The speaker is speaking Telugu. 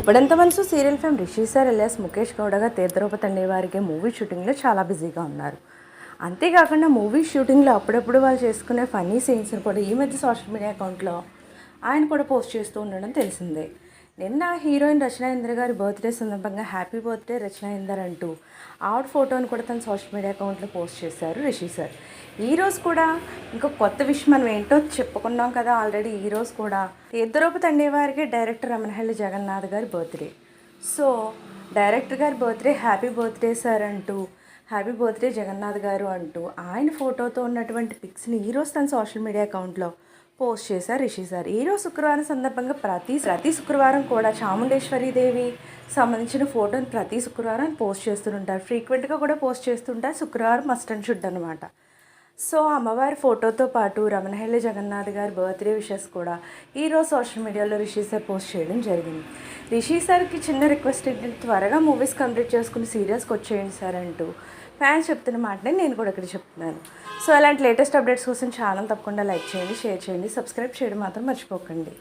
ఇప్పుడంత మనసు serial fame Rishi sir alias Mukesh గౌడగా తీర్థరూపతి అనేవారికి మూవీ షూటింగ్లో చాలా బిజీగా ఉన్నారు. అంతేకాకుండా మూవీ షూటింగ్లో అప్పుడప్పుడు వాళ్ళు చేసుకునే ఫన్నీ సీన్స్ని కూడా ఈ మధ్య సోషల్ మీడియా అకౌంట్లో ఆయన కూడా పోస్ట్ చేస్తూ ఉండడం తెలిసిందే. నిన్న హీరోయిన్ రచనా ఇందర్ గారి బర్త్డే సందర్భంగా హ్యాపీ బర్త్డే రచనా ఇందర్ అంటూ ఆవిడ ఫోటోని కూడా తన సోషల్ మీడియా అకౌంట్లో పోస్ట్ చేశారు రిషి సార్. ఈరోజు కూడా ఇంకో కొత్త విషయం మనం ఏంటో చెప్పుకున్నాం కదా ఆల్రెడీ. ఈరోజు కూడా తీర్థరూపతి అనేవారికి డైరెక్టర్ రమణహల్లి జగన్నాథ్ గారి బర్త్డే. సో డైరెక్టర్ గారి బర్త్డే హ్యాపీ బర్త్డే సార్ అంటూ, హ్యాపీ బర్త్డే జగన్నాథ్ గారు అంటూ ఆయన ఫోటోతో ఉన్నటువంటి పిక్స్ని ఈరోజు తన సోషల్ మీడియా అకౌంట్లో పోస్ట్ చేశారు రిషి సార్. ఈరోజు శుక్రవారం సందర్భంగా ప్రతి శుక్రవారం కూడా చాముండేశ్వరీదేవి సంబంధించిన ఫోటోని ప్రతి శుక్రవారం పోస్ట్ చేస్తుంటారు. ఫ్రీక్వెంట్గా కూడా పోస్ట్ చేస్తుంటారు. శుక్రవారం మస్ట్ అండ్ షుడ్ అనమాట. సో అమ్మవారి ఫోటోతో పాటు రమణహల్లి జగన్నాథ్ గారి బర్త్డే విషెస్ కూడా ఈరోజు సోషల్ మీడియాలో రిషి సార్ పోస్ట్ చేయడం జరిగింది. రిషి సార్కి చిన్న రిక్వెస్ట్ ఏంటంటే త్వరగా మూవీస్ కంప్లీట్ చేసుకుని సీరియల్స్కి వచ్చేయండి సార్ అంటూ ఫ్యాన్స్ చెప్తున్న మాటనే నేను కూడా ఇక్కడ చెప్తున్నాను. సో అలాంటి లేటెస్ట్ అప్డేట్స్ కోసం ఛానల్ తప్పకుండా లైక్ చేయండి, షేర్ చేయండి, సబ్స్క్రైబ్ చేయడం మాత్రం మర్చిపోకండి.